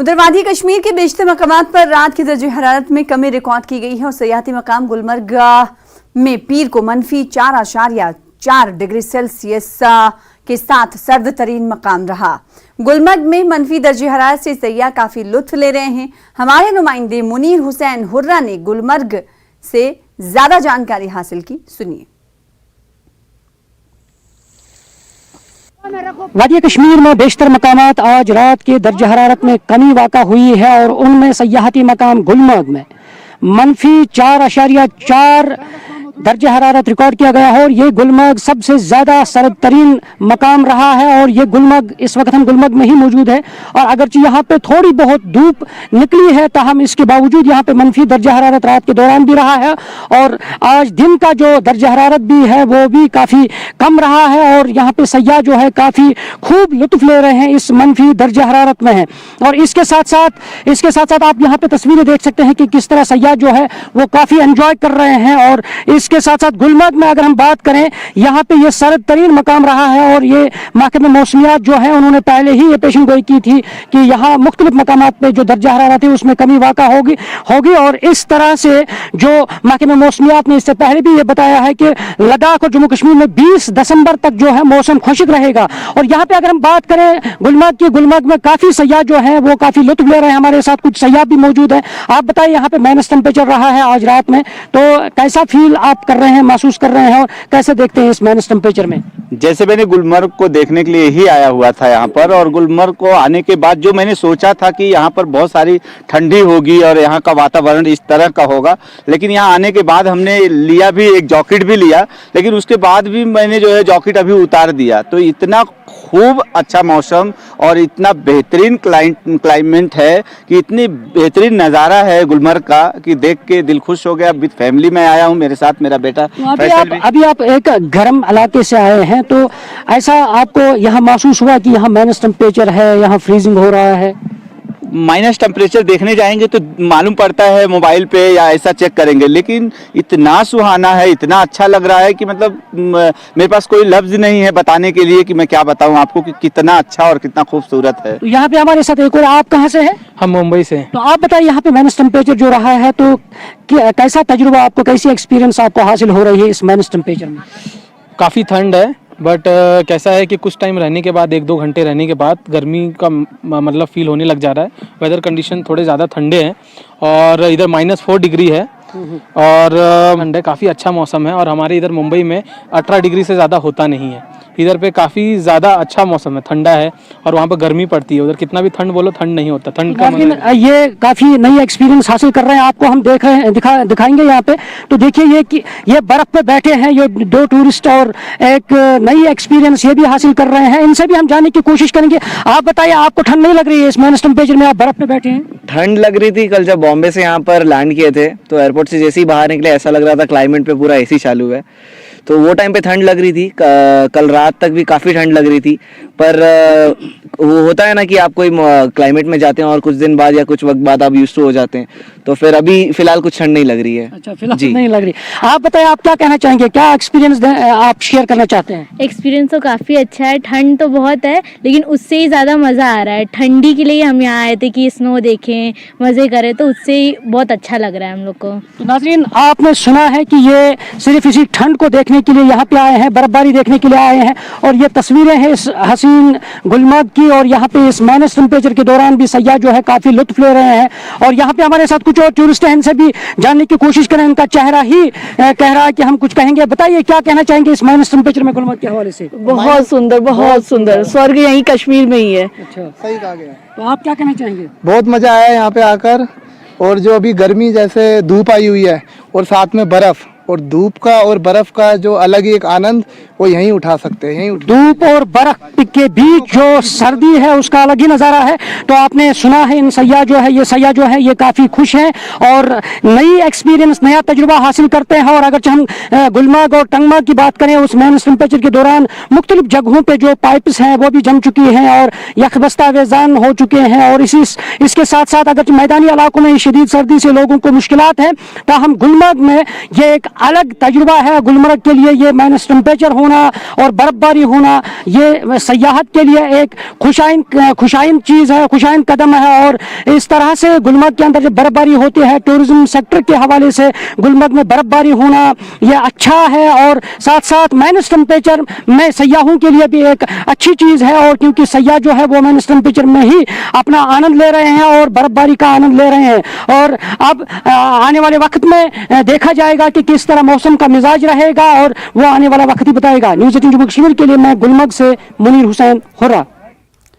उधर वादी कश्मीर के बेशतर मकामात पर रात की दर्जे हरारत में कमी रिकॉर्ड की गई है और सयाहती मकाम गुलमर्ग में पीर को -4.4 डिग्री सेल्सियस के साथ सर्द तरीन मकाम रहा। गुलमर्ग में मनफी दर्जे हरारत से सयाह काफी लुत्फ ले रहे हैं। हमारे नुमाइंदे मुनीर हुसैन हुर्रा ने गुलमर्ग से ज्यादा जानकारी हासिल की, सुनिए। वादी कश्मीर में बेशतर मकामात आज रात के दर्ज हरारत में कमी वाक़ा हुई है और उनमें सयाहती मकाम गुलमर्ग में -4.4 दर्ज हरारत रिकॉर्ड किया गया है और ये गुलमर्ग सबसे ज़्यादा सर्द तरीन मकाम रहा है। और ये गुलमर्ग, इस वक्त हम गुलमर्ग में ही मौजूद है और अगरचे यहाँ पे थोड़ी बहुत धूप निकली है, ताहम इसके बावजूद यहाँ पे मनफी दर्ज हरारत रात के दौरान भी रहा है और आज दिन का जो दर्ज हरारत भी है वो भी काफ़ी कम रहा है और यहाँ पे सयाह जो है काफ़ी खूब लुत्फ ले रहे हैं इस मनफी दर्ज हरारत में है। और इसके साथ साथ आप यहाँ पे तस्वीरें देख सकते हैं कि किस तरह सयाह जो है वो काफ़ी एंजॉय कर रहे हैं। और इसके साथ साथ गुलमर्ग में अगर हम बात करें, यहाँ पे ये सर्द तरीन मकाम रहा है और ये महकमे मौसमियात जो है उन्होंने पहले ही ये पेशन गोई की थी कि यहाँ मुख्तलिफ मकामात पे जो दर्जा हरारत है उसमें कमी वाक़ा होगी और इस तरह से जो महकमे मौसमियात ने इससे पहले भी ये बताया है कि लद्दाख और जम्मू कश्मीर में 20 दिसंबर तक जो है मौसम खुश्क रहेगा। और यहाँ पे अगर हम बात करें गुलमर्ग में काफ़ी सयाह जो है वो काफ़ी लुत्फ ले रहे हैं। हमारे साथ कुछ सयाह भी मौजूद है। आप बताइए, यहाँ पे माइनस टेम्परेचर रहा है आज रात में, तो कैसा फील आप कर रहे हैं, महसूस कर रहे हैं और कैसे देखते हैं इस माइनस टेम्परेचर में? जैसे मैंने गुलमर्ग को देखने के लिए ही आया हुआ था यहाँ पर, और गुलमर्ग को आने के बाद जो मैंने सोचा था कि यहाँ पर बहुत सारी ठंडी होगी और यहाँ का वातावरण इस तरह का होगा, लेकिन यहाँ आने के बाद हमने लिया भी, एक जैकेट भी लिया, लेकिन उसके बाद भी मैंने जो है जैकेट अभी उतार दिया। तो इतना खूब अच्छा मौसम और इतना बेहतरीन क्लाइमेट है कि इतनी बेहतरीन नज़ारा है गुलमर्ग का कि देख के दिल खुश हो गया। विद फैमिली में आया हूँ, मेरे साथ मेरा बेटा। तो अभी आप एक गर्म इलाके से आए हैं, तो ऐसा आपको यहाँ महसूस हुआ कि यहाँ माइनस टेम्परेचर है, यहाँ फ्रीजिंग हो रहा है? माइनस टेम्परेचर देखने जाएंगे तो मालूम पड़ता है मोबाइल पे या ऐसा चेक करेंगे, लेकिन इतना सुहाना है, इतना अच्छा लग रहा है कि मतलब मेरे पास कोई लफ्ज नहीं है बताने के लिए कि मैं क्या बताऊं आपको कि कितना अच्छा और कितना खूबसूरत है। तो यहाँ पे हमारे साथ एक और, आप कहाँ से हैं? हम मुंबई से। तो आप बताइए, यहाँ पे माइनस टेम्परेचर जो रहा है तो कैसा तजुर्बा आपको, कैसी एक्सपीरियंस आपको हासिल हो रही है इस माइनस टेम्परेचर में? काफ़ी ठंड है, बट कैसा है कि कुछ टाइम रहने के बाद, 1-2 घंटे रहने के बाद गर्मी का मतलब फील होने लग जा रहा है। वेदर कंडीशन थोड़े ज़्यादा ठंडे हैं और इधर -4 डिग्री है और ठंडे, काफ़ी अच्छा मौसम है। और हमारे इधर मुंबई में 18 डिग्री से ज़्यादा होता नहीं है। इधर पे काफ़ी ज़्यादा अच्छा मौसम है, ठंडा है और वहाँ पे गर्मी पड़ती है। उधर कितना भी ठंड बोलो, ठंड नहीं होता। ठंड का ये काफ़ी नई एक्सपीरियंस हासिल कर रहे हैं, आपको हम देख रहे हैं, दिखाएंगे यहाँ पे। तो देखिए ये बर्फ़ पे बैठे हैं, ये 2 टूरिस्ट और एक नई एक्सपीरियंस ये भी हासिल कर रहे हैं। इनसे भी हम जानने की कोशिश करेंगे। आप बताइए, आपको ठंड नहीं लग रही है इस माइनस टेम्परेचर में, आप बर्फ़ पे बैठे हैं? ठंड लग रही थी। कल जब बॉम्बे से यहाँ पर लैंड किए थे तो एयरपोर्ट से जैसे ही बाहर निकले ऐसा लग रहा था क्लाइमेट पे पूरा एसी चालू है, तो वो टाइम पे ठंड लग रही थी। कल रात तक भी काफ़ी ठंड लग रही थी, पर वो होता है ना कि आप कोई क्लाइमेट में जाते हैं और कुछ दिन बाद या कुछ वक्त बाद आप यूज्ड टू हो जाते हैं, तो फिर अभी फिलहाल कुछ ठंड नहीं लग रही है। अच्छा, फिलहाल नहीं लग रही। आप बताइए, आप क्या कहना चाहेंगे, क्या एक्सपीरियंस आप शेयर करना चाहते हैं? एक्सपीरियंस तो काफ़ी अच्छा है। ठंड तो बहुत है, लेकिन उससे ही ज़्यादा मज़ा आ रहा है। ठंडी के लिए हम यहाँ आए थे कि स्नो देखें, मज़े करें, तो उससे ही बहुत अच्छा लग रहा है हम लोग को। तो नाज़रीन, आपने सुना है कि ये सिर्फ इसी ठंड को देखने के लिए यहाँ पे आए हैं, बर्फबारी देखने के लिए आए हैं और ये तस्वीरें हैं इस हसीन गुलमर्ग की। और यहाँ पे इस माइनस टेम्परेचर के दौरान भी सयाह जो है काफ़ी लुत्फ ले रहे हैं। और यहाँ पे हमारे साथ कुछ और टूरिस्ट हैं, इनसे भी जानने की कोशिश करें। इनका चेहरा ही कह रहा है कि हम कुछ कहेंगे। बताइए, क्या कहना चाहेंगे इस माइनस टेम्परेचर में गुलमर्ग के हवाले से? बहुत सुंदर, बहुत सुंदर। स्वर्ग यहीं कश्मीर में ही है। अच्छा, सही कहा गया। तो आप क्या कहना चाहेंगे? बहुत मजा आया यहाँ पे आकर, और जो अभी गर्मी जैसे धूप आई हुई है और साथ में बर्फ, और धूप का और बर्फ का जो अलग ही एक आनंद वो यहीं उठा सकते हैं। यहीं धूप और बर्फ के बीच जो सर्दी है उसका अलग ही नज़ारा है। तो आपने सुना है, इन सयाह जो है, ये काफ़ी खुश हैं और नई एक्सपीरियंस, नया तजुर्बा हासिल करते हैं। और अगर हम गुलमर्ग और टंगमर्ग की बात करें, उस माइनस टेम्परेचर के दौरान मुख्तलिफ जगहों पे जो पाइप्स हैं वो भी जम चुकी हैं और यखबस्ता वेजान हो चुके हैं। और इसके साथ साथ अगर मैदानी इलाकों में शदीद सर्दी से लोगों को मुश्किलात हैं, तो हम गुलमर्ग में ये एक अलग तजुर्बा है गुलमर्ग के लिए। ये माइनस टेम्परेचर होना और बर्फबारी होना ये सयाहत के लिए एक खुशाइन चीज़ है, खुशाइन कदम है। और इस तरह से गुलमर्ग के अंदर जब बर्फबारी होती है, टूरिज्म सेक्टर के हवाले से गुलमर्ग में बर्फबारी होना ये अच्छा है। और साथ साथ माइनस टेम्परेचर में सयाहों के लिए भी एक अच्छी चीज़ है, और क्योंकि सयाह जो है वो माइनस टेम्परेचर में ही अपना आनंद ले रहे हैं और बर्फबारी का आनंद ले रहे हैं। और अब आने वाले वक्त में देखा जाएगा कि किस तरह मौसम का मिजाज रहेगा, और वो आने वाला वक्त ही बताएगा। न्यूज़ 18 जम्मू कश्मीर के लिए मैं गुलमर्ग से मुनीर हुसैन हुर्रा।